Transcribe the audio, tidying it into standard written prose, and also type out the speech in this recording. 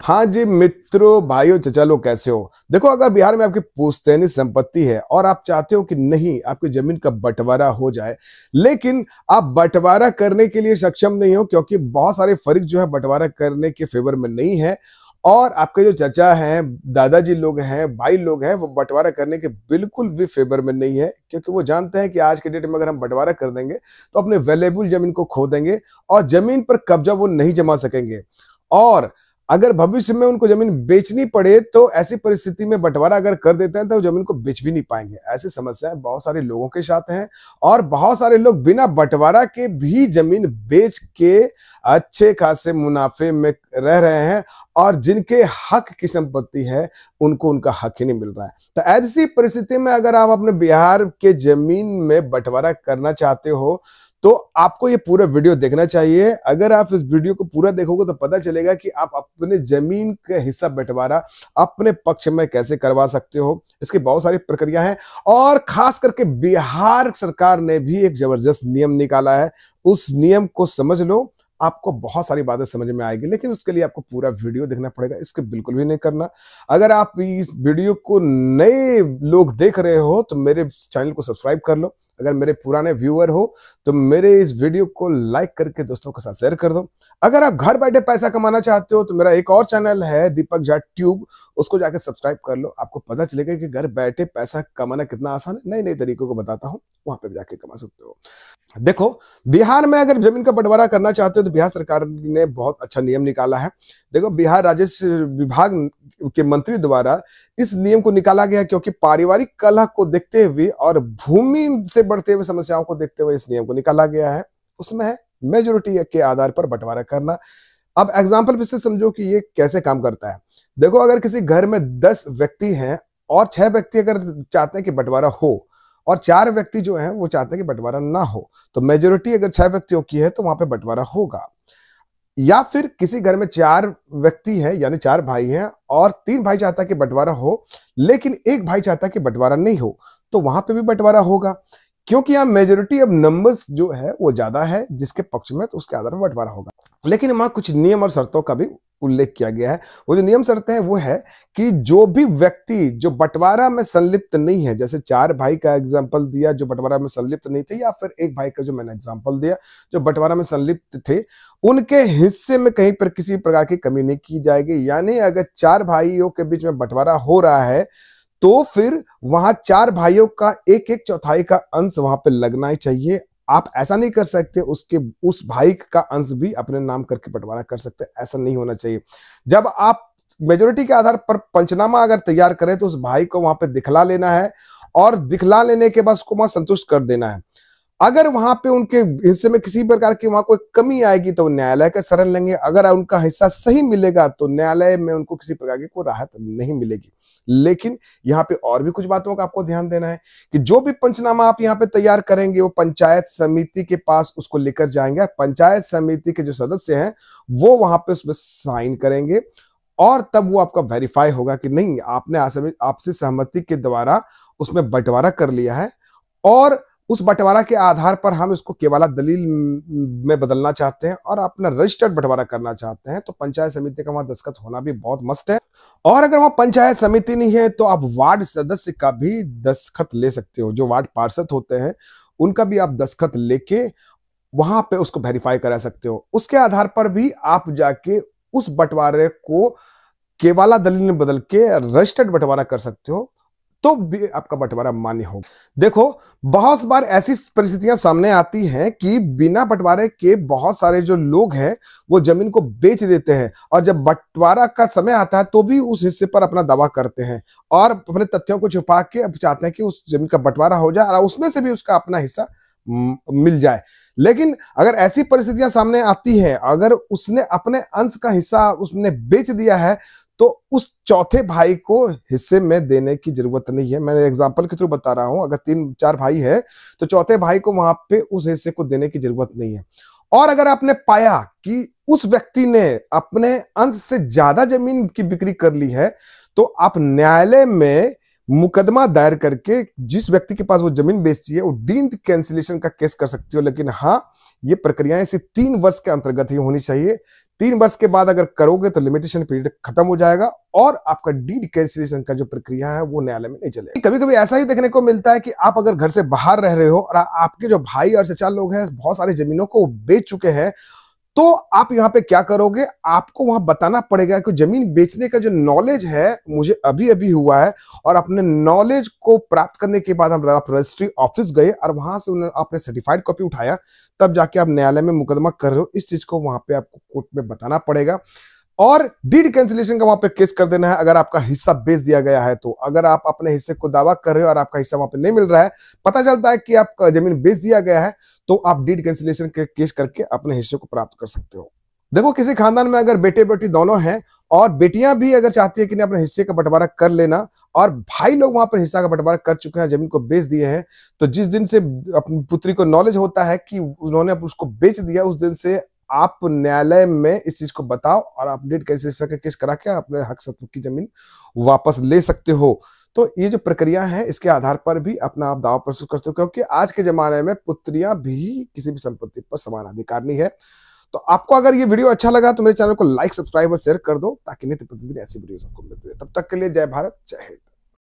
हाँ जी मित्रों, भाइयों, चचा लोग कैसे हो। देखो, अगर बिहार में आपकी पुश्तैनी संपत्ति है और आप चाहते हो कि नहीं आपकी जमीन का बंटवारा हो जाए, लेकिन आप बंटवारा करने के लिए सक्षम नहीं हो क्योंकि बहुत सारे फरीक जो है बंटवारा करने के फेवर में नहीं है और आपके जो चचा हैं, दादाजी लोग हैं, भाई लोग हैं, वो बंटवारा करने के बिल्कुल भी फेवर में नहीं है क्योंकि वो जानते हैं कि आज के डेट में अगर हम बंटवारा कर देंगे तो अपने वैल्यूएबल जमीन को खो देंगे और जमीन पर कब्जा वो नहीं जमा सकेंगे। और अगर भविष्य में उनको जमीन बेचनी पड़े तो ऐसी परिस्थिति में बंटवारा अगर कर देते हैं तो वो जमीन को बेच भी नहीं पाएंगे। ऐसी समस्याएं बहुत सारे लोगों के साथ हैं और बहुत सारे लोग बिना बंटवारा के भी जमीन बेच के अच्छे खासे मुनाफे में रह रहे हैं और जिनके हक की संपत्ति है उनको उनका हक ही नहीं मिल रहा है। तो ऐसी परिस्थिति में अगर आप अपने बिहार के जमीन में बंटवारा करना चाहते हो तो आपको ये पूरा वीडियो देखना चाहिए। अगर आप इस वीडियो को पूरा देखोगे तो पता चलेगा कि आप अपने जमीन का हिस्सा बंटवारा अपने पक्ष में कैसे करवा सकते हो। इसकी बहुत सारी प्रक्रिया है और खास करके बिहार सरकार ने भी एक जबरदस्त नियम निकाला है। उस नियम को समझ लो, आपको बहुत सारी बातें समझ में आएगी, लेकिन उसके लिए आपको पूरा वीडियो देखना पड़ेगा। इसके बिल्कुल भी नहीं करना। अगर आप इस वीडियो को नए लोग देख रहे हो तो मेरे चैनल को सब्सक्राइब कर लो। अगर मेरे पुराने व्यूअर हो तो मेरे इस वीडियो को लाइक करके दोस्तों के साथ शेयर कर दो। अगर आप घर बैठे पैसा कमाना चाहते हो तो मेरा एक और चैनल है दीपक जाट ट्यूब, उसको जाके सब्सक्राइब कर लो। आपको पता चलेगा कि घर बैठे पैसा कमाना कितना आसान है। नए नए तरीकों को बताता हूँ, वहां पे जाके कमा सकते हो। देखो, बिहार में अगर जमीन का बंटवारा करना चाहते हो तो बिहार सरकार ने बहुत अच्छा नियम निकाला है। देखो, बिहार राजस्व विभाग के मंत्री द्वारा इस नियम को निकाला गया क्योंकि पारिवारिक कलह को देखते हुए और भूमि से बढ़ते हुए समस्याओं को देखते हुए इस नियम को निकाला गया है। उसमें है मेजोरिटी के आधार पर बंटवारा करना। अब एग्जाम्पल से समझो कि ये कैसे काम करता है। देखो, अगर किसी घर में 10 व्यक्ति हैं और 6 व्यक्ति अगर चाहते हैं कि बंटवारा हो और 4 व्यक्ति जो हैं वो चाहते हैं कि बंटवारा ना हो, तो मेजोरिटी अगर 6 व्यक्तियों की है तो वहां पे बंटवारा होगा। या फिर किसी घर में 4 व्यक्ति हैं यानी 4 भाई हैं और 3 भाई चाहता है कि बंटवारा हो लेकिन एक भाई चाहता है कि बंटवारा नहीं हो, तो वहां पे भी बंटवारा होगा क्योंकि यहाँ मेजोरिटी अब नंबर्स जो है वो ज्यादा है जिसके पक्ष में, तो उसके आधार पर बंटवारा होगा। लेकिन वहां कुछ नियम और शर्तों का भी उल्लेख किया गया है। वो जो नियम शर्तें हैं वो है कि जो भी व्यक्ति जो बंटवारा में संलिप्त नहीं है, जैसे 4 भाई का एग्जांपल दिया जो बंटवारा में संलिप्त नहीं थे, या फिर एक भाई का जो मैंने एग्जांपल दिया जो बंटवारा में संलिप्त थे, उनके हिस्से में कहीं पर किसी प्रकार की कमी नहीं की जाएगी। यानी अगर 4 भाइयों के बीच में बंटवारा हो रहा है तो फिर वहां 4 भाइयों का एक एक चौथाई का अंश वहां पे लगना ही चाहिए। आप ऐसा नहीं कर सकते उसके उस भाई का अंश भी अपने नाम करके बंटवारा कर सकते, ऐसा नहीं होना चाहिए। जब आप मेजोरिटी के आधार पर पंचनामा अगर तैयार करें तो उस भाई को वहां पे दिखला लेना है और दिखला लेने के बाद उसको वहां संतुष्ट कर देना है। अगर वहां पे उनके हिस्से में किसी प्रकार की वहां कोई कमी आएगी तो न्यायालय का शरण लेंगे। अगर उनका हिस्सा सही मिलेगा तो न्यायालय में उनको किसी प्रकार की कोई राहत नहीं मिलेगी। लेकिन यहाँ पे और भी कुछ बातों का आपको ध्यान देना है कि जो भी पंचनामा आप यहाँ पे तैयार करेंगे वो पंचायत समिति के पास उसको लेकर जाएंगे और पंचायत समिति के जो सदस्य हैं वो वहां पे उसमें साइन करेंगे और तब वो आपका वेरीफाई होगा कि नहीं आपने आपसी सहमति के द्वारा उसमें बंटवारा कर लिया है और उस बंटवारा के आधार पर हम इसको केवला दलील में बदलना चाहते हैं और अपना रजिस्टर्ड बंटवारा करना चाहते हैं, तो पंचायत समिति का वहां दस्तखत होना भी बहुत मस्त है। और अगर वहां पंचायत समिति नहीं है तो आप वार्ड सदस्य का भी दस्तखत ले सकते हो। जो वार्ड पार्षद होते हैं उनका भी आप दस्तखत लेके वहां पे उसको वेरीफाई करा सकते हो। उसके आधार पर भी आप जाके उस बंटवारे को केवला दलील में बदल के रजिस्टर्ड बंटवारा कर सकते हो, तो भी आपका बंटवारा मान्य होगा। देखो, बहुत बार ऐसी परिस्थितियां सामने आती हैं कि बिना बंटवारे के बहुत सारे जो लोग हैं वो जमीन को बेच देते हैं और जब बंटवारा का समय आता है तो भी उस हिस्से पर अपना दावा करते हैं और अपने तथ्यों को छुपा के अब चाहते हैं कि उस जमीन का बंटवारा हो जाए और उसमें से भी उसका अपना हिस्सा मिल जाए। लेकिन अगर ऐसी परिस्थितियां सामने आती है, अगर उसने अपने अंश का हिस्सा उसने बेच दिया है तो उस चौथे भाई को हिस्से में देने की जरूरत नहीं है। मैं एग्जांपल के थ्रू बता रहा हूं। अगर 3-4 भाई है तो चौथे भाई को वहां पे उस हिस्से को देने की जरूरत नहीं है। और अगर आपने पाया कि उस व्यक्ति ने अपने अंश से ज्यादा जमीन की बिक्री कर ली है तो आप न्यायालय में मुकदमा दायर करके जिस व्यक्ति के पास वो जमीन बेचती है वो डीम्ड कैंसिलेशन का केस कर सकती हो। लेकिन हाँ, ये प्रक्रियाएं सिर्फ 3 वर्ष के अंतर्गत ही होनी चाहिए। 3 वर्ष के बाद अगर करोगे तो लिमिटेशन पीरियड खत्म हो जाएगा और आपका डीड कैंसिलेशन का जो प्रक्रिया है वो न्यायालय में नहीं चलेगी। कभी कभी ऐसा ही देखने को मिलता है कि आप अगर घर से बाहर रह रहे हो और आपके जो भाई और चचा लोग हैं बहुत सारी जमीनों को बेच चुके हैं, तो आप यहां पे क्या करोगे, आपको वहां बताना पड़ेगा कि जमीन बेचने का जो नॉलेज है मुझे अभी अभी हुआ है, और अपने नॉलेज को प्राप्त करने के बाद हम आप रजिस्ट्री ऑफिस गए और वहां से आपने सर्टिफाइड कॉपी उठाया, तब जाके आप न्यायालय में मुकदमा कर रहे हो। इस चीज को वहां पे आपको कोर्ट में बताना पड़ेगा और डीड कैंसिलेशन का वहां पे केस कर देना है अगर आपका हिस्सा बेच दिया गया है। तो अगर आप अपने हिस्से को दावा कर रहे हो और आपका हिस्सा वहां पे नहीं मिल रहा है, पता चलता है कि आपका जमीन बेच दिया गया है, तो आप डीड कैंसिलेशन के केस करके अपने हिस्से को प्राप्त कर सकते हो। देखो, किसी खानदान में अगर बेटे बेटी दोनों हैं और बेटियां भी अगर चाहती है कि अपने हिस्से का बंटवारा कर लेना, और भाई लोग वहां पर हिस्सा का बंटवारा कर चुके हैं, जमीन को बेच दिए हैं, तो जिस दिन से अपनी पुत्री को नॉलेज होता है कि उन्होंने उसको बेच दिया, उस दिन से आप न्यायालय में इस चीज को बताओ और आप डीड कैंसिलेशन का केस करा के अपने हक सत्व की जमीन वापस ले सकते हो। तो ये जो प्रक्रिया है इसके आधार पर भी अपना आप दावा प्रस्तुत कर सकते हो, क्योंकि आज के जमाने में पुत्रियां भी किसी भी संपत्ति पर समान अधिकारनी है। तो आपको अगर ये वीडियो अच्छा लगा तो मेरे चैनल को लाइक, सब्सक्राइब और शेयर कर दो, ताकि नित्य प्रतिदिन ऐसी वीडियो आपको मिलती रहे। तब तक के लिए जय भारत, जय हिंद।